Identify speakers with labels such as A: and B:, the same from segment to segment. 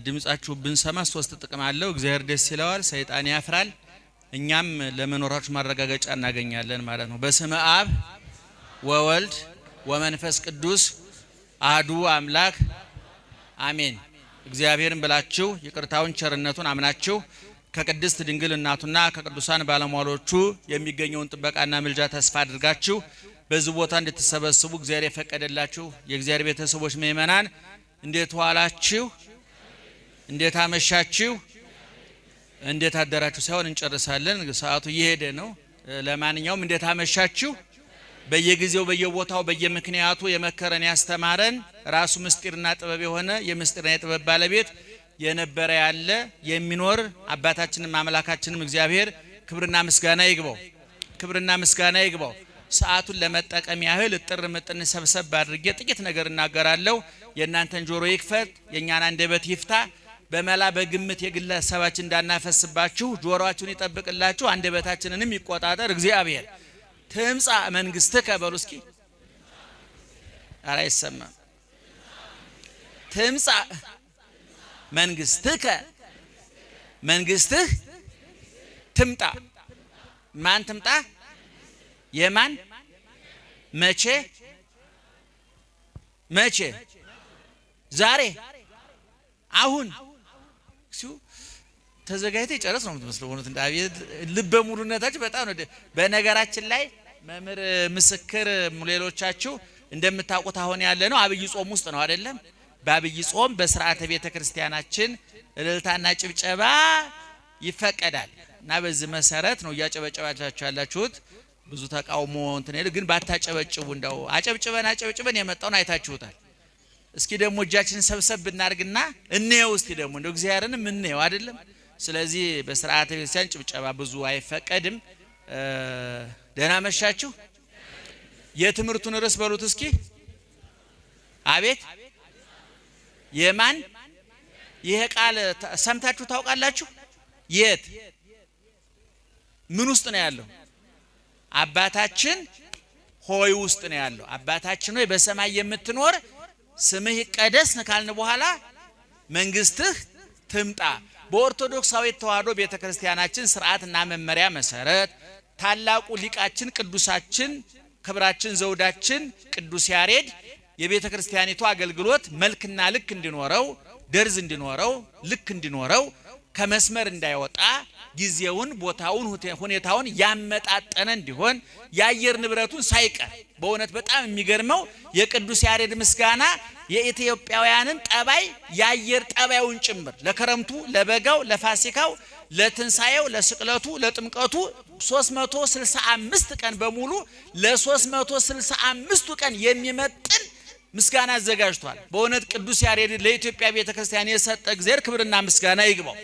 A: ድምጻችሁ ብንሰማ ሶስት ጥቅም አለው እግዚአብሔር ደስ ይለዋል ሰይጣን ያፍራል እኛም ለመኖራችሁ ማረጋገጫ እናገኛለን ማለት ነው በስመ አብ ወወልድ ወመንፈስ ቅዱስ አሐዱ አምላክ አሜን እግዚአብሔርን ብላችሁ ይቅርታውን ቸርነቱን አምናችሁ ከቅድስት ድንግል እናቱና ከቅዱሳን ባለሟሎቹ የሚገኘውን ጥበቃና ምልጃ ተስፋ አድርጋችሁ በዚህ ቦታ እንድትሰበሰቡ እግዚአብሔር የፈቀደላችሁ የእግዚአብሔር ቤተሰቦች ምእመናን እንዴት ዋላችሁ እንዴት አመሻችሁ እንዴት አደራችሁ ሳይሆን እንጨርሳለን ሰዓቱ እየሄደ ነው ለማንኛውም እንዴት አመሻችሁ በየጊዜው በየቦታው በየምክንያቱ የመከረን ያስተማረን ራሱ ምስጢርና ጥበብ የሆነ የምስጢርና የጥበብ ባለቤት የነበረ ያለ የሚኖር አባታችንም አምላካችንም እግዚአብሔር ክብርና ምስጋና ይግባው ሰዓቱን ለመጠቀም ያህል ጥር ምጥን ሰብሰብ አድርጌ ጥቂት ነገር እናገራለሁ የእናንተን ጆሮ ይክፈት የኛን አንደበት ይፍታ በመላ በግምት የግለሰባችን እንዳናፈስባችሁ ጆሮአችሁን ይጠብቅላችሁ አንደበታችንንም ይቆጣጠር እግዚአብሔር ትምጻ መንግስትከ በሉ እስኪ ኧረ አይሰማም ትምጻ መንግስትህ ትምጣ ማን ትምጣ የማን መቼ ዛሬ አሁን ተዘጋይተ ይጨርስ ነው የምትመስለው ወንት እንዳብየት ልበ ሙሉነታችሁ በጣም ነው በነገራችን ላይ መምህር ምስክር ሌሎቻችሁ እንደምታውቁት አሁን ያለ ነው አብይ ጾም ውስጥ ነው አይደለም በአብይ ጾም በሥርዓተ ቤተ ክርስቲያናችን እልልታና ጭብጨባ ይፈቀዳል እና በዚህ መሰረት ነው ያጨበጨባቻችሁ ያላችሁት ብዙ ተቃውሞ እንትን ይል ግን ባታጨበጭቡ እንደው አጨብጭበን የመጣውን አይታችሁታል እስኪ ደግሞ እጃችንን ሰብሰብ ብናርግና እንየው እስቲ ደግሞ እንደው እግዚአብሔርንም እንየው አይደለም ስለዚህ በሥርዓተ ክርስቲያን ጭብጨባ ብዙ አይፈቀድም ደህና መሻችሁ የትምህርቱን ርዕስ በሉት እስኪ አቤት የማን ይሄ ቃል ሰምታችሁ ታውቃላችሁ የት ምን ውስጥ ነው ያለው አባታችን ሆይ ውስጥ ነው ያለው አባታችን ሆይ በሰማይ የምትኖር ስምህ ይቀደስ ካልን በኋላ መንግስትህ ትምጣ በኦርቶዶክሳዊት ተዋሕዶ ቤተክርስቲያናችን ሥርዓትና መመሪያ መሰረት ታላቁ ሊቃችን ቅዱሳችን ክብራችን ዘውዳችን ቅዱስ ያሬድ የቤተክርስቲያኒቱ አገልግሎት መልክና ልክ እንዲኖረው ደርዝ እንዲኖረው ልክ እንዲኖረው ከመስመር እንዳይወጣ ጊዜውን ቦታውን ሁኔታውን ያመጣጠነ እንዲሆን የአየር ንብረቱን ሳይቀር በእውነት በጣም የሚገርመው የቅዱስ ያሬድ ምስጋና የኢትዮጵያውያንን ጠባይ የአየር ጠባዩን ጭምር ለከረምቱ ለበጋው ለፋሲካው ለትንሳኤው ለስቅለቱ ለጥምቀቱ 365 ቀን በሙሉ ለ365 ቀን የሚመጥን ምስጋና አዘጋጅቷል በእውነት ቅዱስ ያሬድ ለኢትዮጵያ ቤተክርስቲያን የሰጠ እግዚአብሔር ክብርና ምስጋና ይግባው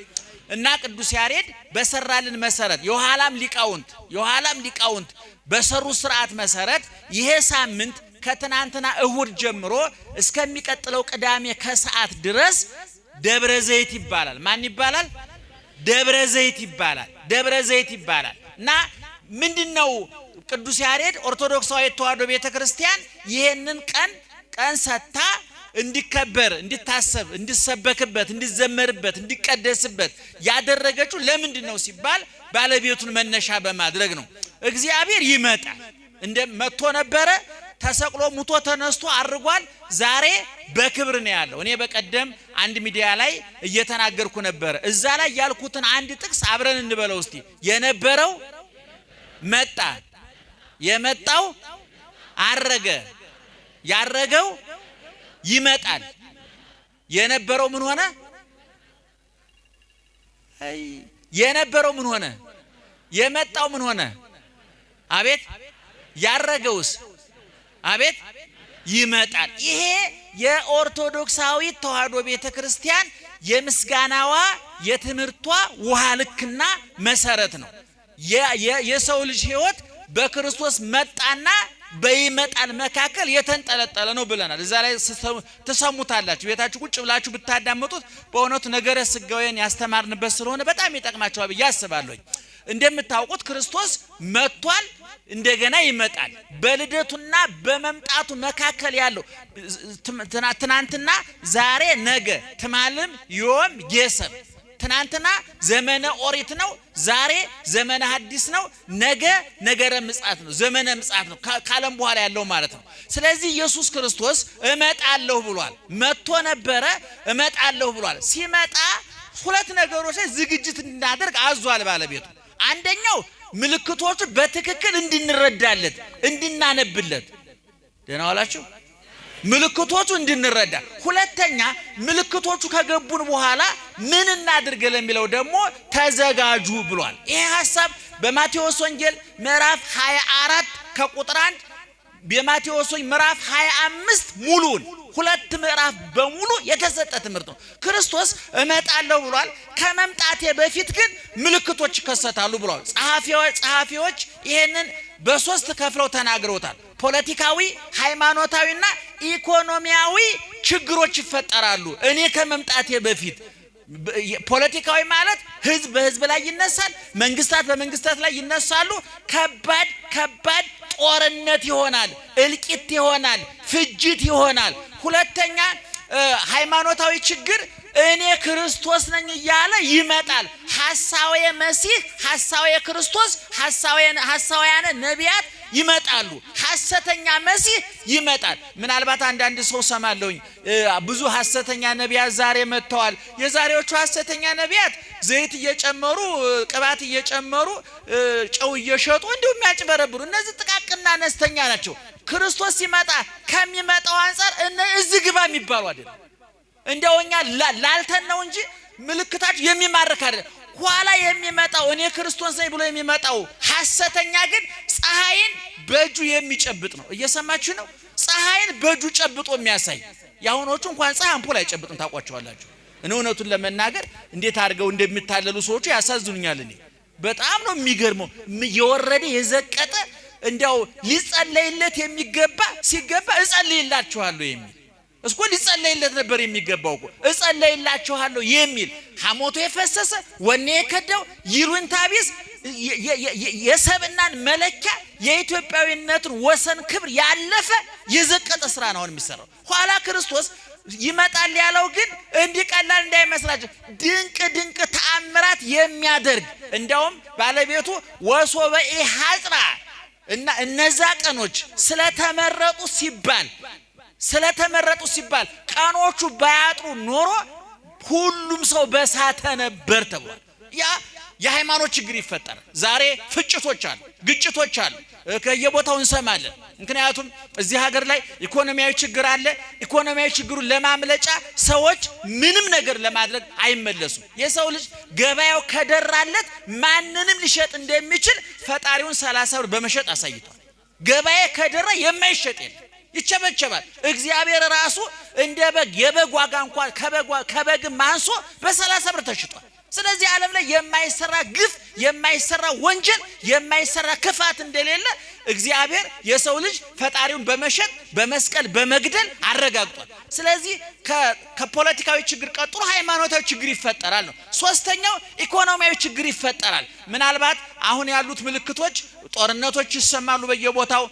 A: እና ቅዱስ ያሬድ በሰራልን መሰረት የኋላም ሊቃውንት በሰሩ ሥርዓት መሰረት ይሄ ሳምንት ከትናንትና እሁድ ጀምሮ እስከሚቀጥለው ቅዳሜ ከሰዓት ድረስ ደብረ ዘይት ይባላል ማን ይባላል ደብረ ዘይት ይባላል እና ምንድነው ቅዱስ ያሬድ ኦርቶዶክሳዊ ተዋሕዶ ቤተክርስቲያን ይሄንን ቀን ሰታ እንዲከበር እንዲታሰብ እንዲሰበክበት እንዲዘመርበት እንዲቀደስበት ያደረገችው ለምንድነው ሲባል ባለቤቱን መነሻ በማድረግ ነው እግዚአብሔር ይመጣል እንደመጥቶ ነበረ ተሰቅሎ ሙቶ ተነስቶ አርጓል ዛሬ በክብር ነው ያለው እኔ በቀደም አንድ ሚዲያ ላይ እየተናገርኩ ነበር እዛ ላይ ያልኩትን አንድ ጥቅስ አብረን እንበለው እስቲ የነበረው መጣ የመጣው አረገ ያረገው ይመጣል የነበረው ምን ሆነ የነበረው ምን ሆነ የመጣው ምን ሆነ አቤት ያረገውስ አቤት ይመጣል ይሄ የኦርቶዶክሳዊ ተዋሕዶ ቤተክርስቲያን የምስጋናዋ የትምህርቷ ውሃ ልክና መሰረት ነው የሰው ልጅ ሕይወት በክርስቶስ መጣና በይመጣል መካከል የተንጠለጠለ ነው ብለናል እዛ ላይ ተሰሙታላችሁ ቤታችሁ ቁጭ ብላችሁ ብታዳምጡት በእውነቱ ነገረ ስጋዌን ያስተማርንበት ስለሆነ በጣም ይጠቅማችኋል ብዬ አስባለሁ እንደምታውቁት ክርስቶስ መጥቷል እንደገና ይመጣል። በልደቱና በመምጣቱ መካከል ያለው ትናንትና ዛሬ ነገ ትማልም ዮም ጌሰም ትናንትና ዘመነ ኦሪት ነው፣ ዛሬ ዘመነ ሐዲስ ነው፣ ነገ ነገረ ምጽአት ነው፣ ዘመነ ምጽአት ነው፣ ካለም በኋላ ያለው ማለት ነው። ስለዚህ ኢየሱስ ክርስቶስ እመጣለሁ ብሏል። መጥቶ ነበረ፣ እመጣለሁ ብሏል። ሲመጣ ሁለት ነገሮች ላይ ዝግጅት እንድናደርግ አዟል ባለቤቱ። አንደኛው ምልክቶቹ በትክክል እንድንረዳለት እንድናነብለት። ደህና ዋላችሁ። ምልክቶቹ እንድንረዳ። ሁለተኛ ምልክቶቹ ከገቡን በኋላ ምን እናድርግ ለሚለው ደግሞ ተዘጋጁ ብሏል። ይሄ ሐሳብ በማቴዎስ ወንጌል ምዕራፍ 24 ከቁጥር 1 በማቴዎስ ወንጌል ምዕራፍ 25 ሙሉን ሁለት ምዕራፍ በሙሉ የተሰጠ ትምህርት ነው። ክርስቶስ እመጣለሁ ብሏል። ከመምጣቴ በፊት ግን ምልክቶች ይከሰታሉ ብሏል። ጸሐፊዎች ይሄንን በሶስት ከፍለው ተናግረውታል። ፖለቲካዊ፣ ሃይማኖታዊና ኢኮኖሚያዊ ችግሮች ይፈጠራሉ እኔ ከመምጣቴ በፊት። ፖለቲካዊ ማለት ህዝብ በህዝብ ላይ ይነሳል፣ መንግስታት በመንግስታት ላይ ይነሳሉ። ከባድ ጦርነት ይሆናል፣ እልቂት ይሆናል፣ ፍጅት ይሆናል። ሁለተኛ ሃይማኖታዊ ችግር እኔ ክርስቶስ ነኝ እያለ ይመጣል። ሐሳዌ መሲህ፣ ሐሳዌ ክርስቶስ፣ ሐሳውያነ ነቢያት ይመጣሉ። ሐሰተኛ መሲህ ይመጣል። ምናልባት አንዳንድ ሰው ሰማለሁኝ ብዙ ሐሰተኛ ነቢያት ዛሬ መጥተዋል። የዛሬዎቹ ሐሰተኛ ነቢያት ዘይት እየጨመሩ ቅባት እየጨመሩ ጨው እየሸጡ እንዲሁም ያጭበረብሩ። እነዚህ ጥቃቅንና አነስተኛ ናቸው። ክርስቶስ ሲመጣ ከሚመጣው አንፃር እዚህ ግባ የሚባሉ አይደለም። እንደውኛ ላልተን ነው እንጂ ምልክታችሁ የሚማርክ አይደለም። ኋላ የሚመጣው እኔ ክርስቶስ ነኝ ብሎ የሚመጣው ሐሰተኛ ግን ፀሐይን በእጁ የሚጨብጥ ነው። እየሰማችሁ ነው? ፀሐይን በእጁ ጨብጦ የሚያሳይ። ያሁኖቹ እንኳን ፀሐይ አምፖል አይጨብጡም፣ ታውቋቸዋላችሁ። እውነቱን ለመናገር እንዴት አድርገው እንደሚታለሉ ሰዎቹ ያሳዝኑኛል። እኔ በጣም ነው የሚገርመው። የወረደ የዘቀጠ እንዲያው ሊጸለይለት የሚገባ ሲገባ እጸልይላችኋለሁ የሚል እስኮ ሊጸለይለት ነበር የሚገባው እኮ እጸለይላችኋለሁ የሚል ሐሞቱ የፈሰሰ ወኔ የከደው ይሉኝታ ቢስ የሰብናን መለኪያ የኢትዮጵያዊነትን ወሰን ክብር ያለፈ የዘቀጠ ስራ ነው የሚሰራው። ኋላ ክርስቶስ ይመጣል ያለው ግን እንዲቀላል እንዳይመስላችሁ ድንቅ ተአምራት የሚያደርግ እንደውም ባለቤቱ ወሶበ ኢሐጽራ እና እነዛ ቀኖች ስለተመረጡ ሲባል ቀኖቹ ባያጥሩ ኖሮ ሁሉም ሰው በሳተ ነበር ተብሏል። ያ የሃይማኖት ችግር ይፈጠራል። ዛሬ ፍጭቶች አሉ፣ ግጭቶች አሉ፣ ከየቦታው እንሰማለን። ምክንያቱም እዚህ ሀገር ላይ ኢኮኖሚያዊ ችግር አለ። ኢኮኖሚያዊ ችግሩን ለማምለጫ ሰዎች ምንም ነገር ለማድረግ አይመለሱም። የሰው ልጅ ገበያው ከደራለት ማንንም ሊሸጥ እንደሚችል ፈጣሪውን 30 ብር በመሸጥ አሳይቷል። ገበያ ከደራ የማይሸጥ የለም፣ ይቸበቸባል። እግዚአብሔር ራሱ እንደ በግ የበግ ዋጋ እንኳን ከበግ ማንሶ በ30 ብር ተሽጧል። ስለዚህ ዓለም ላይ የማይሰራ ግፍ፣ የማይሰራ ወንጀል፣ የማይሰራ ክፋት እንደሌለ እግዚአብሔር የሰው ልጅ ፈጣሪውን በመሸጥ በመስቀል በመግደል አረጋግጧል። ስለዚህ ከፖለቲካዊ ችግር ቀጥሎ ሃይማኖታዊ ችግር ይፈጠራል ነው። ሶስተኛው ኢኮኖሚያዊ ችግር ይፈጠራል። ምናልባት አሁን ያሉት ምልክቶች ጦርነቶች ይሰማሉ በየቦታው፣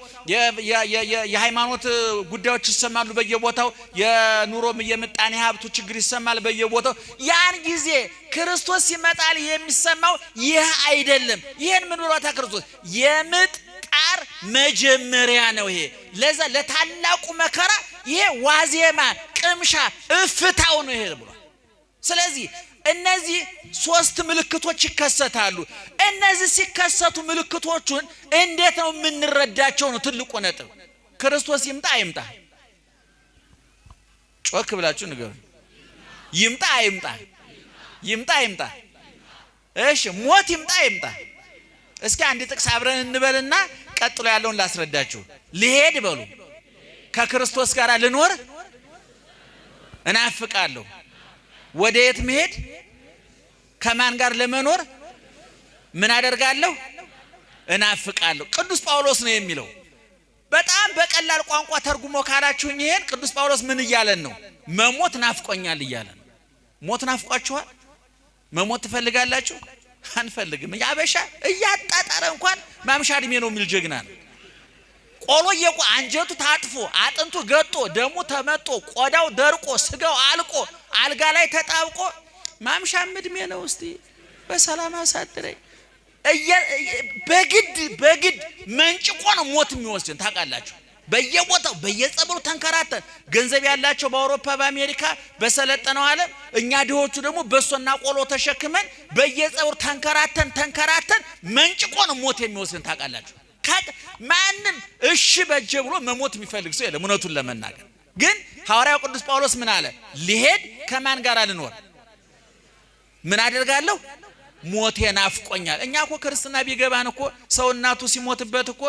A: የሃይማኖት ጉዳዮች ይሰማሉ በየቦታው፣ የኑሮም የምጣኔ ሀብቱ ችግር ይሰማል በየቦታው። ያን ጊዜ ክርስቶስ ይመጣል የሚሰማው ይህ አይደለም። ይሄን ምን ብሎታ ክርስቶስ የምጥ ጣር መጀመሪያ ነው። ይሄ ለዛ ለታላቁ መከራ ይሄ ዋዜማ ቅምሻ እፍታው ነው ይሄ ብሎ። ስለዚህ እነዚህ ሶስት ምልክቶች ይከሰታሉ። እነዚህ ሲከሰቱ ምልክቶቹን እንዴት ነው የምንረዳቸው ነው ትልቁ ነጥብ። ክርስቶስ ይምጣ አይምጣ? ጮክ ብላችሁ ንገሩ። ይምጣ አይምጣ? ይምጣ አይምጣ? እሺ ሞት ይምጣ አይምጣ? እስኪ አንድ ጥቅስ አብረን እንበልና ቀጥሎ ያለውን ላስረዳችሁ። ልሄድ በሉ ከክርስቶስ ጋር ልኖር እናፍቃለሁ። ወደ የት መሄድ? ከማን ጋር ለመኖር ምን አደርጋለሁ? እናፍቃለሁ። ቅዱስ ጳውሎስ ነው የሚለው። በጣም በቀላል ቋንቋ ተርጉሞ ካላችሁኝ ይሄን ቅዱስ ጳውሎስ ምን እያለን ነው? መሞት ናፍቆኛል እያለን ነው። ሞት ናፍቋችኋል? መሞት ትፈልጋላችሁ? አንፈልግም። ያበሻ እያጣጣረ እንኳን ማምሻ እድሜ ነው የሚል ጀግና ነው። ቆሎ አንጀቱ ታጥፎ አጥንቱ ገጦ ደሙ ተመጦ ቆዳው ደርቆ ስጋው አልቆ አልጋ ላይ ተጣብቆ ማምሻ እድሜ ነው። እስቲ በሰላም አሳድረኝ በግድ መንጭቆ ነው ሞት የሚወስደን ታውቃላችሁ። በየቦታው በየጸበሉ ተንከራተን ገንዘብ ያላቸው በአውሮፓ በአሜሪካ በሰለጠነው ዓለም እኛ ድሆቹ ደግሞ በሶና ቆሎ ተሸክመን በየጸበሉ ተንከራተን መንጭቆ ነው ሞት የሚወስደን ታውቃላችሁ። ማንም እሺ በጀ ብሎ መሞት የሚፈልግ ሰው የለም። እውነቱን ለመናገር ግን ሐዋርያው ቅዱስ ጳውሎስ ምን አለ? ሊሄድ ከማን ጋር ልኖር ምን አደርጋለሁ? ሞቴ ናፍቆኛል። እኛ እኮ ክርስትና ቢገባን እኮ ሰው እናቱ ሲሞትበት እኮ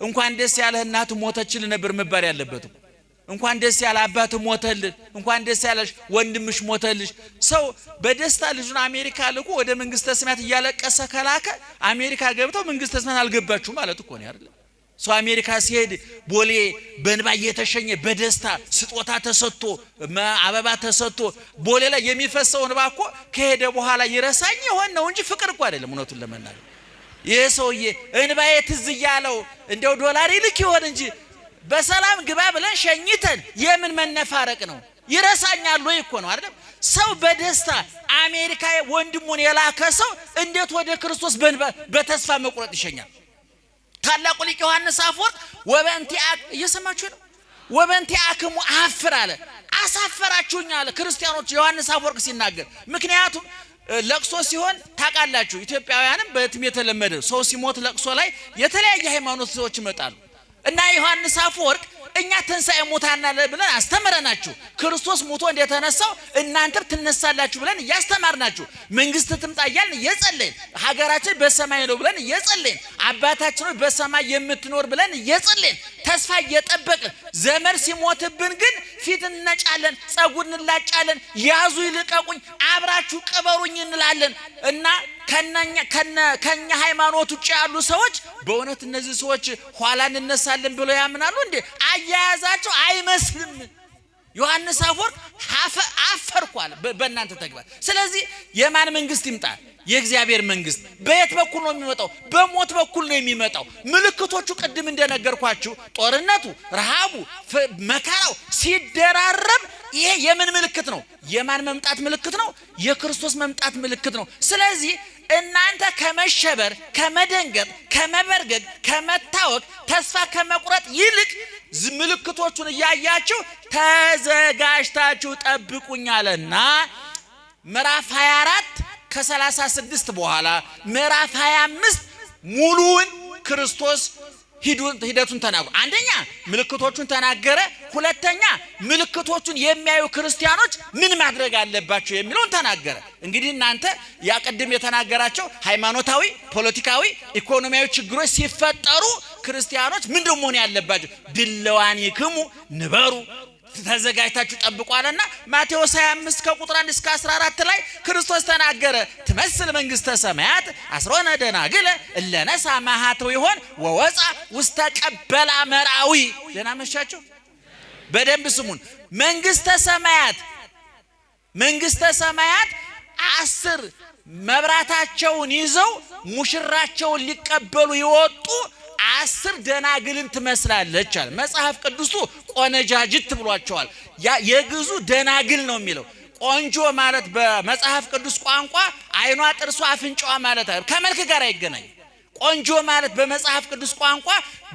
A: እንኳን ደስ ያለህ እናቱ ሞተችል ነበር መባል ያለበት እኮ። እንኳን ደስ ያለ አባት ሞተልህ፣ እንኳን ደስ ያለሽ ወንድምሽ ሞተልሽ። ሰው በደስታ ልጁን አሜሪካ ልኮ ወደ መንግስተ ሰማያት እያለቀሰ ከላከ አሜሪካ ገብተው መንግስተ ሰማያት አልገባችሁ ማለት እኮ ነው አይደል? ሰው አሜሪካ ሲሄድ ቦሌ በእንባ እየተሸኘ በደስታ ስጦታ ተሰጥቶ አበባ ተሰጥቶ ቦሌ ላይ የሚፈሰው እንባ እኮ ከሄደ በኋላ ይረሳኝ ይሆን ነው እንጂ ፍቅር እኮ አይደለም። እውነቱን ለመናገር ይሄ ሰውዬ እንባዬ ትዝ እያለው እንደው ዶላር ይልክ ይሆን እንጂ በሰላም ግባ ብለን ሸኝተን የምን መነፋረቅ ነው? ይረሳኛል ወይ እኮ ነው አይደል? ሰው በደስታ አሜሪካ ወንድሙን የላከ ሰው እንዴት ወደ ክርስቶስ በተስፋ መቁረጥ ይሸኛል? ታላቁ ሊቅ ዮሐንስ አፈወርቅ ወበእንቲአክ እየሰማችሁ ነው። ወበእንቲአክሙ አፍር አለ። አሳፈራችሁኝ አለ ክርስቲያኖች ዮሐንስ አፈወርቅ ሲናገር። ምክንያቱም ለቅሶ ሲሆን ታውቃላችሁ ኢትዮጵያውያንም በትም የተለመደ ሰው ሲሞት ለቅሶ ላይ የተለያየ ሃይማኖት ሰዎች ይመጣሉ እና ዮሐንስ አፈወርቅ እኛ ትንሣኤ ሙታን ብለን አስተምረናችሁ ክርስቶስ ሙቶ እንደተነሳው እናንተም ትነሳላችሁ ብለን እያስተማርናችሁ መንግስት ትምጣ እያልን እየጸለይን ሀገራችን በሰማይ ነው ብለን እየጸለይን አባታችን ሆይ በሰማይ የምትኖር ብለን እየጸለይን ተስፋ እየጠበቅን ዘመር ሲሞትብን ግን ፊት እንነጫለን፣ ጸጉር እንላጫለን፣ ያዙ ይልቀቁኝ አብራችሁ ቅበሩኝ እንላለን እና ከኛ ሃይማኖት ውጭ ያሉ ሰዎች በእውነት እነዚህ ሰዎች ኋላ እንነሳለን ብለው ያምናሉ እንዴ? አያያዛቸው አይመስልም። ዮሐንስ አፈወርቅ አፈርኳል በእናንተ ተግባር። ስለዚህ የማን መንግስት ይምጣ? የእግዚአብሔር መንግስት በየት በኩል ነው የሚመጣው? በሞት በኩል ነው የሚመጣው። ምልክቶቹ ቅድም እንደነገርኳችሁ ጦርነቱ፣ ረሃቡ፣ መከራው ሲደራረብ ይሄ የምን ምልክት ነው? የማን መምጣት ምልክት ነው? የክርስቶስ መምጣት ምልክት ነው። ስለዚህ እናንተ ከመሸበር፣ ከመደንገጥ፣ ከመበርገግ፣ ከመታወክ፣ ተስፋ ከመቁረጥ ይልቅ ምልክቶቹን እያያችሁ ተዘጋጅታችሁ ጠብቁኛልና ምዕራፍ 24 ከ36 በኋላ ምዕራፍ 25 ሙሉውን ክርስቶስ ሂደቱን ተናገረ። አንደኛ ምልክቶቹን ተናገረ። ሁለተኛ ምልክቶቹን የሚያዩ ክርስቲያኖች ምን ማድረግ አለባቸው የሚለውን ተናገረ። እንግዲህ እናንተ ያቀድም የተናገራቸው ሃይማኖታዊ፣ ፖለቲካዊ፣ ኢኮኖሚያዊ ችግሮች ሲፈጠሩ ክርስቲያኖች ምንድነው መሆን ያለባቸው? ድለዋኒክሙ ንበሩ ተዘጋጅታችሁ ጠብቋልና ማቴዎስ 25 ከቁጥር 1 እስከ 14 ላይ ክርስቶስ ተናገረ። ትመስል መንግስተ ሰማያት አስሮነ ደናግል እለነሳ ማሃተው ይሆን ወወፃ ውስተ ቀበላ መራዊ። ደህና መሻችሁ በደንብ ስሙን። መንግስተ ሰማያት 10 መብራታቸውን ይዘው ሙሽራቸውን ሊቀበሉ ይወጡ 10 ደናግልን ትመስላለች አለ መጽሐፍ ቅዱሱ። ቆነጃጅት ብሏቸዋል። የግዙ ደናግል ነው የሚለው። ቆንጆ ማለት በመጽሐፍ ቅዱስ ቋንቋ አይኗ፣ ጥርሷ፣ አፍንጫዋ ማለት አይደል፣ ከመልክ ጋር አይገናኝ። ቆንጆ ማለት በመጽሐፍ ቅዱስ ቋንቋ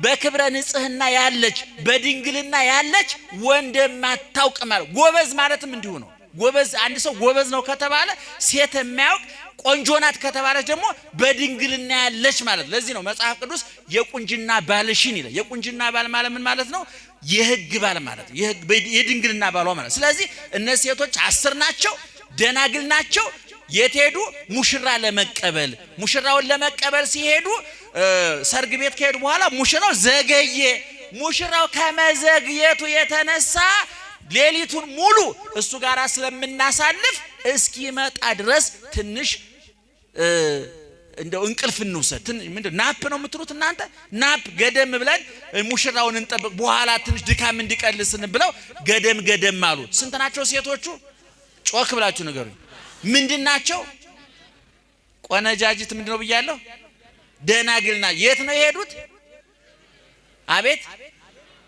A: በክብረ ንጽህና ያለች፣ በድንግልና ያለች ወንደማታውቅ ማለት። ጎበዝ ማለትም እንዲሁ ነው። ጎበዝ አንድ ሰው ጎበዝ ነው ከተባለ ሴት የማያውቅ ቆንጆ ናት ከተባለች ደግሞ በድንግልና ያለች ማለት። ለዚህ ነው መጽሐፍ ቅዱስ የቁንጅና ባልሽን ይላል። የቁንጅና ባል ማለት ምን ማለት ነው? የሕግ ባል ማለት ነው። የድንግልና ባሏ ማለት። ስለዚህ እነዚህ ሴቶች 10 ናቸው፣ ደናግል ናቸው። የት ሄዱ? ሙሽራ ለመቀበል። ሙሽራውን ለመቀበል ሲሄዱ ሰርግ ቤት ከሄዱ በኋላ ሙሽራው ዘገየ። ሙሽራው ከመዘግየቱ የተነሳ ሌሊቱን ሙሉ እሱ ጋር ስለምናሳልፍ እስኪመጣ ድረስ ትንሽ እንደው እንቅልፍ እንውሰድ። ምንድነው ናፕ ነው የምትሉት እናንተ? ናፕ ገደም ብለን ሙሽራውን እንጠብቅ በኋላ ትንሽ ድካም እንዲቀልስን ብለው ገደም አሉ። ስንት ናቸው ሴቶቹ? ጮክ ብላችሁ ንገሩኝ። ምንድናቸው? ቆነጃጅት ምንድነው ብያለሁ? ደናግልና የት ነው የሄዱት? አቤት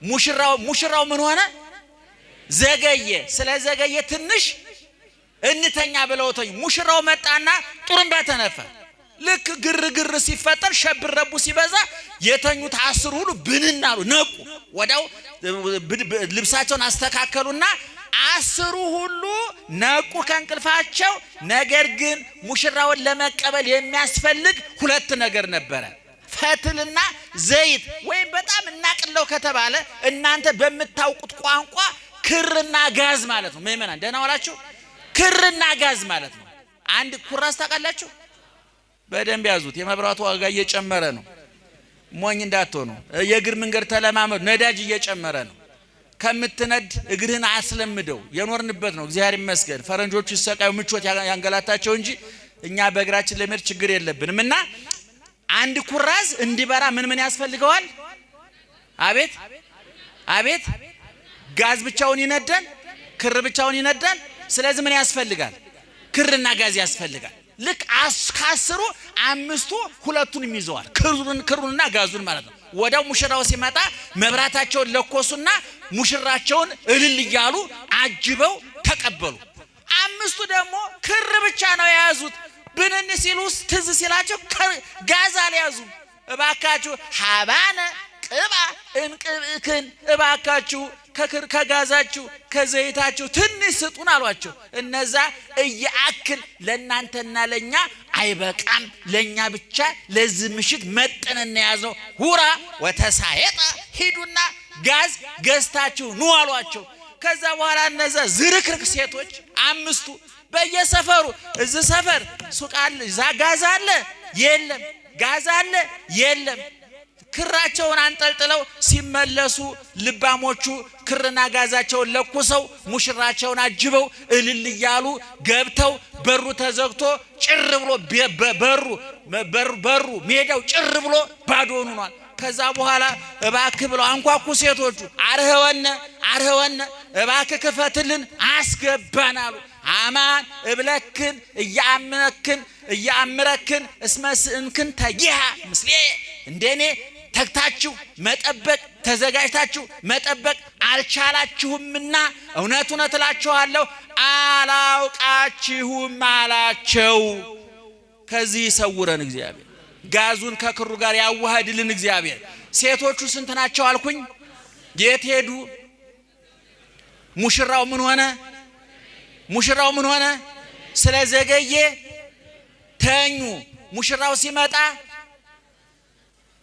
A: ሙሽራው ምን ሆነ? ዘገየ። ስለዘገየ ትንሽ እንተኛ ብለው ተኙ። ሙሽራው መጣና ጥሩምባ ተነፋ። ልክ ግርግር ሲፈጠር ሸብረቡ ሲበዛ የተኙት 10 ሁሉ ብንናሉ ነቁ። ወዳው ልብሳቸውን አስተካከሉና 10 ሁሉ ነቁ ከእንቅልፋቸው። ነገር ግን ሙሽራውን ለመቀበል የሚያስፈልግ 2 ነገር ነበረ፣ ፈትልና ዘይት። ወይም በጣም እናቅለው ከተባለ እናንተ በምታውቁት ቋንቋ ክርና ጋዝ ማለት ነው። ምእመናን ደህና ዋላችሁ? ክርና ጋዝ ማለት ነው። አንድ ኩራዝ ታውቃላችሁ? በደንብ ያዙት። የመብራቱ ዋጋ እየጨመረ ነው። ሞኝ እንዳትሆኑ። የእግር መንገድ ተለማመዱ። ነዳጅ እየጨመረ ነው። ከምትነድ እግርህን አስለምደው። የኖርንበት ነው። እግዚአብሔር ይመስገን። ፈረንጆቹ ይሰቃዩ ምቾት ያንገላታቸው እንጂ እኛ በእግራችን ለመሄድ ችግር የለብንም። እና አንድ ኩራዝ እንዲበራ ምን ያስፈልገዋል? አቤት አቤት ጋዝ ብቻውን ይነዳል? ክር ብቻውን ይነዳል? ስለዚህ ምን ያስፈልጋል? ክርና ጋዝ ያስፈልጋል። ልክ ከ10 5ቱ 2ቱንም ይዘዋል፣ ክሩንና ጋዙን ማለት ነው። ወዳው ሙሽራው ሲመጣ መብራታቸውን ለኮሱና ሙሽራቸውን እልል እያሉ አጅበው ተቀበሉ። 5ቱ ደግሞ ክር ብቻ ነው የያዙት። ብንን ሲሉ ትዝ ሲላቸው ጋዝ አልያዙም። እባካችሁ ሀባነ ቅባ እንቅብክን፣ እባካችሁ ከጋዛችሁ ከዘይታችሁ ትንሽ ስጡን አሏቸው። እነዛ እያክል ለእናንተና ለኛ አይበቃም፣ ለኛ ብቻ ለዚህ ምሽት መጠን ያዘው። ሁራ ወተሳየጣ፣ ሂዱና ጋዝ ገዝታችሁ ኑ አሏቸው። ከዛ በኋላ እነዛ ዝርክርክ ሴቶች 5ቱ በየሰፈሩ እዚህ ሰፈር ሱቅ አለ፣ ጋዝ አለ የለም፣ ጋዝ አለ የለም፣ ክራቸውን አንጠልጥለው ሲመለሱ ልባሞቹ ክርና ጋዛቸውን ለኩሰው ሙሽራቸውን አጅበው እልል እያሉ ገብተው በሩ ተዘግቶ ጭር ብሎ በሩ ሜዳው ጭር ብሎ ባዶ ሆኗል። ከዛ በኋላ እባክህ ብለው አንኳኩ ሴቶቹ። አርህወነ እባክህ ክፈትልን አስገባን አሉ። አማን እብለክን እያምረክን እስመስእንክን ተጊሃ ምስሌ፣ እንደኔ ተግታችሁ መጠበቅ ተዘጋጅታችሁ መጠበቅ አልቻላችሁምና እውነት እላችኋለሁ አላውቃችሁም አላቸው። ከዚህ ይሰውረን እግዚአብሔር። ጋዙን ከክሩ ጋር ያዋህድልን እግዚአብሔር። ሴቶቹ ስንት ናቸው አልኩኝ? የት ሄዱ? ሙሽራው ምን ሆነ? ስለዘገየ ተኙ። ሙሽራው ሲመጣ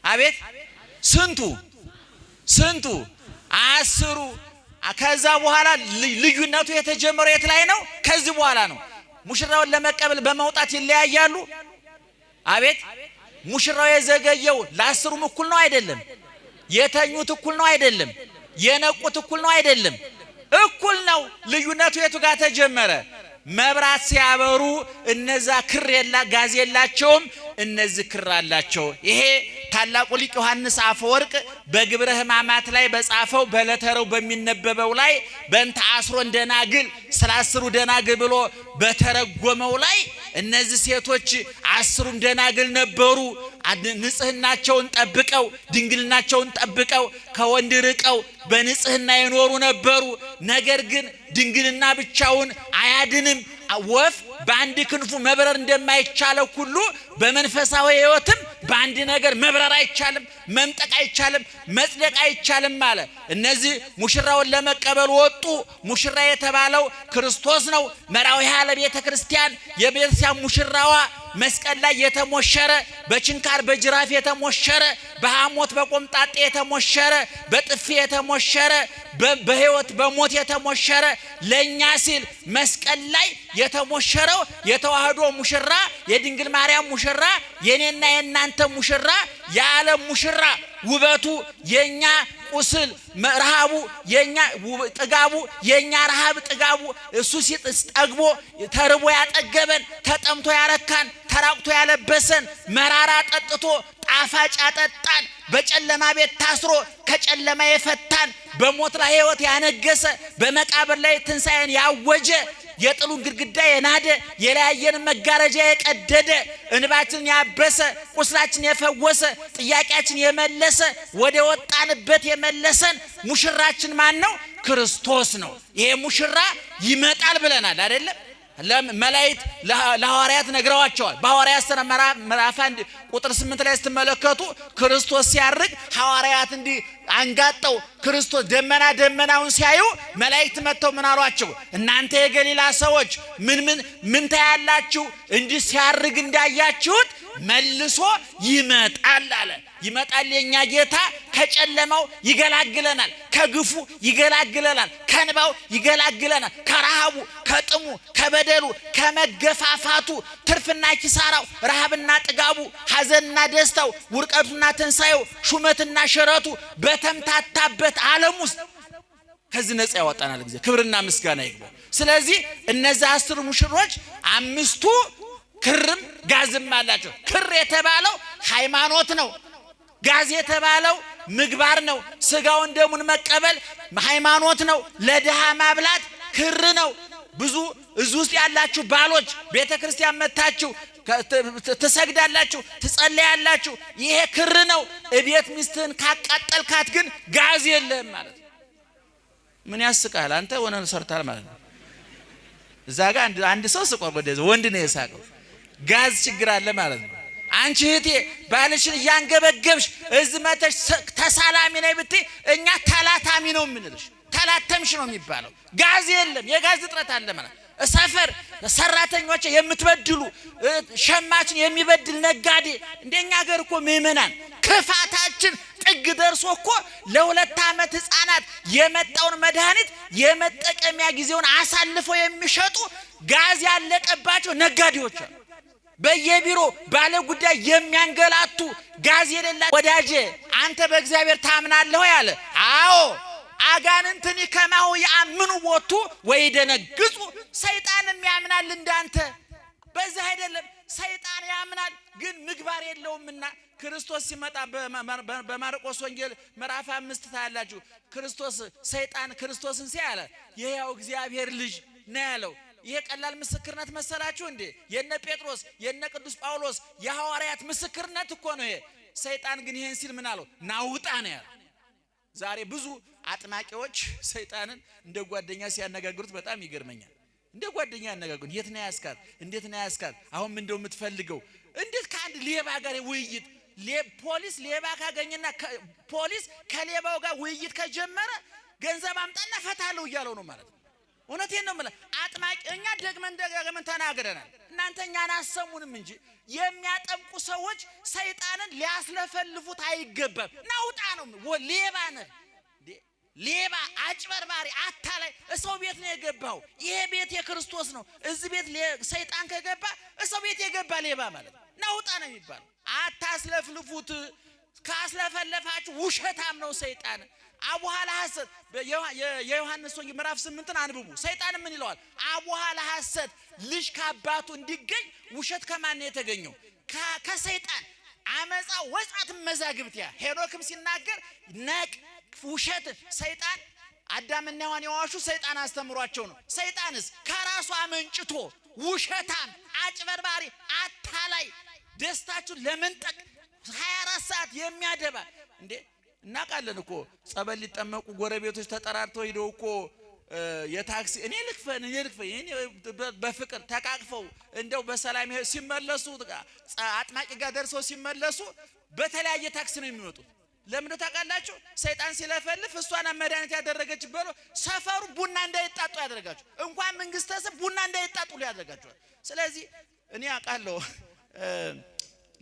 A: አቤት ስንቱ 10። ከዛ በኋላ ልዩነቱ የተጀመረው የት ላይ ነው? ከዚህ በኋላ ነው። ሙሽራውን ለመቀበል በመውጣት ይለያያሉ። አቤት ሙሽራው የዘገየው ለ10ሩም እኩል ነው አይደለም? የተኙት እኩል ነው አይደለም? የነቁት እኩል ነው አይደለም? እኩል ነው። ልዩነቱ የቱ ጋር ተጀመረ? መብራት ሲያበሩ እነዛ ጋዝ የላቸውም፣ እነዚህ ክር አላቸው። ይሄ ታላቁ ሊቅ ዮሐንስ አፈወርቅ በግብረ ሕማማት ላይ በጻፈው በለተረው በሚነበበው ላይ በእንተ 10 ደናግል ስለ 10 ደናግል ብሎ በተረጎመው ላይ እነዚህ ሴቶች 10 ደናግል ነበሩ። ንጽህናቸውን ጠብቀው ድንግልናቸውን ጠብቀው ከወንድ ርቀው በንጽህና የኖሩ ነበሩ። ነገር ግን ድንግልና ብቻውን አያድንም። ወፍ በአንድ ክንፉ መብረር እንደማይቻለው ሁሉ በመንፈሳዊ ሕይወትም በአንድ ነገር መብረር አይቻልም፣ መምጠቅ አይቻልም፣ መጽደቅ አይቻልም አለ። እነዚህ ሙሽራውን ለመቀበል ወጡ። ሙሽራ የተባለው ክርስቶስ ነው። መራዊሃ ለቤተ ክርስቲያን፣ የቤተ ክርስቲያን ሙሽራዋ መስቀል ላይ የተሞሸረ፣ በችንካር በጅራፍ የተሞሸረ፣ በሐሞት በቆምጣጤ የተሞሸረ፣ በጥፊ የተሞሸረ፣ በሕይወት በሞት የተሞሸረ ለኛ ሲል መስቀል ላይ የተሞሸረው የተዋህዶ ሙሽራ፣ የድንግል ማርያም ሙሽራ፣ የኔና የናንተ ሙሽራ፣ የዓለም ሙሽራ ውበቱ የኛ ቁስል ረሃቡ የኛ ጥጋቡ የኛ ረሃብ ጥጋቡ እሱ ሲጠግቦ ተርቦ ያጠገበን ተጠምቶ ያረካን ተራቅቶ ያለበሰን መራራ ጠጥቶ ጣፋጭ ያጠጣን በጨለማ ቤት ታስሮ ከጨለማ የፈታን በሞት ላይ ሕይወት ያነገሰ በመቃብር ላይ ትንሣኤን ያወጀ የጥሉን ግድግዳ የናደ የለያየን መጋረጃ የቀደደ እንባችንን ያበሰ ቁስላችን የፈወሰ ጥያቄያችን የመለሰ ወደ ወጣንበት የመለሰን ሙሽራችን ማን ነው? ክርስቶስ ነው። ይሄ ሙሽራ ይመጣል ብለናል አይደለም? ለመላእክት ለሐዋርያት ነግረዋቸዋል። በሐዋርያት ሥራ ምዕራፍ 1 ቁጥር 8 ላይ ስትመለከቱ ክርስቶስ ሲያርግ ሐዋርያት እንዲህ አንጋጠው ክርስቶስ ደመናውን ሲያዩ መላእክት መጥተው ምን አሏቸው? እናንተ የገሊላ ሰዎች ምን ታያላችሁ? እንዲህ ሲያርግ እንዳያችሁት መልሶ ይመጣል አለ። ይመጣል የኛ ጌታ ከጨለማው ይገላግለናል፣ ከግፉ ይገላግለናል፣ ከንባው ይገላግለናል፣ ከረሃቡ ከጥሙ ከበደሉ ከመገፋፋቱ ትርፍና ኪሳራው ረሃብና ጥጋቡ ሐዘንና ደስታው ውርቀቱና ትንሣኤው ሹመትና ሽረቱ በተምታታበት ዓለም ውስጥ ከዚህ ነፃ ያወጣናል። ጊዜ ክብርና ምስጋና ይግባው። ስለዚህ እነዚህ 10 ሙሽሮች 5ቱ ክርም ጋዝም አላቸው። ክር የተባለው ሃይማኖት ነው። ጋዝ የተባለው ምግባር ነው። ስጋውን ደሙን መቀበል ሃይማኖት ነው። ለድሃ ማብላት ክር ነው። ብዙ እዚህ ውስጥ ያላችሁ ባሎች ቤተክርስቲያን መታችሁ ትሰግዳላችሁ፣ ትጸልያላችሁ። ይሄ ክር ነው። እቤት ሚስትህን ካቃጠልካት ግን ጋዝ የለህም ማለት ነው። ምን ያስቃል? አንተ ወነ ሰርታል ማለት ነው። እዛ ጋር አንድ ሰው ስቆ ወንድ ነው የሳቀው። ጋዝ ችግር አለ ማለት ነው። አንቺ እህቴ ባልሽን እያንገበገብሽ እዚህ መተሽ ተሳላሚ ነይ ብትይ እኛ ተላታሚ ነው የምንልሽ። ተላተምሽ ነው የሚባለው። ጋዝ የለም፣ የጋዝ እጥረት አለ ማለት። ሰፈር ሰራተኞች የምትበድሉ ሸማችን የሚበድል ነጋዴ እንደኛ ሀገር እኮ ምእመናን ክፋታችን ጥግ ደርሶ እኮ ለ2 ዓመት ህፃናት የመጣውን መድኃኒት የመጠቀሚያ ጊዜውን አሳልፈው የሚሸጡ ጋዝ ያለቀባቸው ነጋዴዎች አሉ። በየቢሮ ባለ ጉዳይ የሚያንገላቱ ጋዝ የሌላ ወዳጄ አንተ በእግዚአብሔር ታምናለህ ያለ አዎ አጋንንትን ከማው ያምኑ ወጡ ወይደነግጹ ሰይጣንም ያምናል እንዳንተ በዛ አይደለም ሰይጣን ያምናል ግን ምግባር የለውምና ክርስቶስ ሲመጣ በማርቆስ ወንጌል ምዕራፍ 5 ታያላችሁ ክርስቶስ ሰይጣን ክርስቶስን ሲያለ የሕያው እግዚአብሔር ልጅ ነው ያለው ይሄ ቀላል ምስክርነት መሰላችሁ እንዴ የነ ጴጥሮስ የነ ቅዱስ ጳውሎስ የሐዋርያት ምስክርነት እኮ ነው ይሄ ሰይጣን ግን ይሄን ሲል ምን አለው ናውጣ ነው ያለው ዛሬ ብዙ አጥማቂዎች ሰይጣንን እንደ ጓደኛ ሲያነጋግሩት በጣም ይገርመኛል እንደ ጓደኛ ያነጋግሩት የት ነው ያስካት እንዴት ነው ያስካት አሁን ምን እንደው የምትፈልገው እንዴት ከአንድ ሌባ ጋር ውይይት ፖሊስ ሌባ ካገኘና ፖሊስ ከሌባው ጋር ውይይት ከጀመረ ገንዘብ አምጣና ፈታለው ይያለው ነው ማለት ነው እውነቴን ነው ማለት አጥማቂኛ ደግመን ተናግረናል እናንተኛን አሰሙንም እንጂ የሚያጠምቁ ሰዎች ሰይጣንን ሊያስለፈልፉት አይገባም ናውጣ ነው ሌባ ነህ ሌባ አጭበርባሪ አታላይ ሰው ቤት ነው የገባው ይሄ ቤት የክርስቶስ ነው እዚህ ቤት ሰይጣን ከገባ ሰው ቤት የገባ ሌባ ማለት ነው ናውጣ ነው የሚባለው አታስለፍልፉት ካስለፈለፋችሁ ውሸታም ነው ሰይጣን አቡሃላ ሐሰት የዮሐንስ ወንጌል ምዕራፍ 8ን አንብቡ ሰይጣን ምን ይለዋል አቡሃላ ሐሰት ልጅ ከአባቱ እንዲገኝ ውሸት ከማን ነው የተገኘው ከሰይጣን አመጻ ወጻት መዛግብትያ ሄኖክም ሲናገር ነቅ ውሸት ሰይጣን አዳምና ሔዋን የዋሹ ሰይጣን አስተምሯቸው ነው ሰይጣንስ ከራሱ አመንጭቶ ውሸታም አጭበርባሪ አታላይ ደስታችሁን ለመንጠቅ 24 ሰዓት የሚያደባ እንዴ እናቃለን እኮ ጸበል ሊጠመቁ ጎረቤቶች ተጠራርተው ሄደው እኮ የታክሲ እኔ ልክፈን በፍቅር ተቃቅፈው እንደው በሰላም ሲመለሱ አጥማቂ ጋር ደርሰው ሲመለሱ በተለያየ ታክሲ ነው የሚመጡት ለምን ታውቃላችሁ ሰይጣን ሲለፈልፍ እሷና መድኃኒት ያደረገች በሎ ሰፈሩ ቡና እንዳይጣጡ ያደርጋችሁ እንኳን መንግስተ ቡና እንዳይጣጡ ያደርጋችሁ ስለዚህ እኔ አውቃለሁ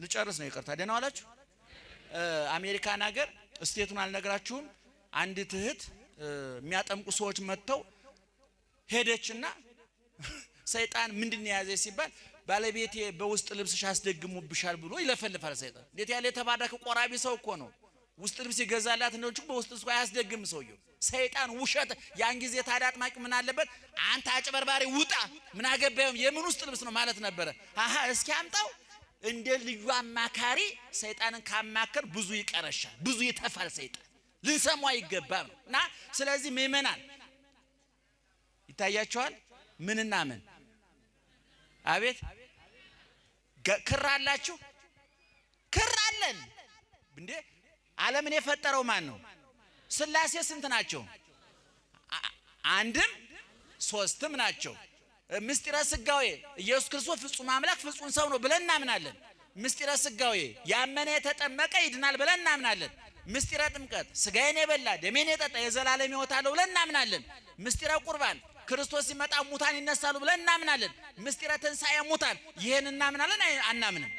A: ልጨርስ ነው ይቅርታ ደህና ዋላችሁ አሜሪካን ሀገር ስቴቱን አልነግራችሁም አንዲት እህት የሚያጠምቁ ሰዎች መጥተው ሄደችና ሰይጣን ምንድነው ያዘ ሲባል ባለቤቴ በውስጥ ልብስሽ አስደግሙብሻል ብሎ ይለፈልፋል ሰይጣን እንዴት ያለ የተባረከ ቆራቢ ሰው እኮ ነው ውስጥ ልብስ ይገዛላት እንደው ጭቆ በውስጥ ልብስ አያስደግም ሰውየው ሰይጣን ውሸት ያን ጊዜ ታዲያ አጥማቂ ምን አለበት አንተ አጭበርባሪ ውጣ ምን አገባየው የምን ውስጥ ልብስ ነው ማለት ነበር አሃ እስኪ አምጣው እንደ ልዩ አማካሪ ሰይጣንን ካማከር ብዙ ይቀረሻል ብዙ ይተፋል ሰይጣን ልንሰማው አይገባም እና ስለዚህ ምእመናን ይታያቸዋል ምንና ምን አቤት ክር አላችሁ ክር አለን እንዴ ዓለምን የፈጠረው ማን ነው ስላሴ ስንት ናቸው አንድም ሶስትም ናቸው ምስጢረ ስጋዌ ኢየሱስ ክርስቶስ ፍጹም አምላክ ፍጹም ሰው ነው ብለን እናምናለን ምስጢረ ስጋዌ ያመነ የተጠመቀ ይድናል ብለን እናምናለን ምስጢረ ጥምቀት ስጋዬን የበላ ደሜን የጠጣ የዘላለም ሕይወት አለው ብለን እናምናለን ምስጢረ ቁርባን ክርስቶስ ሲመጣ ሙታን ይነሳሉ ብለን እናምናለን ምስጢረ ትንሣኤ ሙታን ይሄን እናምናለን አናምንም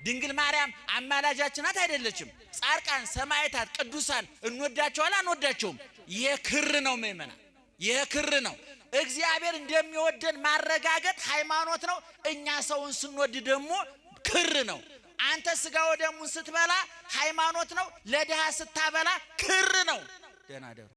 A: ድንግል ማርያም አማላጃችን ናት አይደለችም ጻድቃን ሰማዕታት ቅዱሳን እንወዳቸዋለን አንወዳቸውም የክር ነው ምእመና የክር ነው እግዚአብሔር እንደሚወደን ማረጋገጥ ሃይማኖት ነው እኛ ሰውን ስንወድ ደግሞ ክር ነው አንተ ስጋው ደሙን ስትበላ ሃይማኖት ነው ለድሃ ስታበላ ክር ነው ደህና ደሩ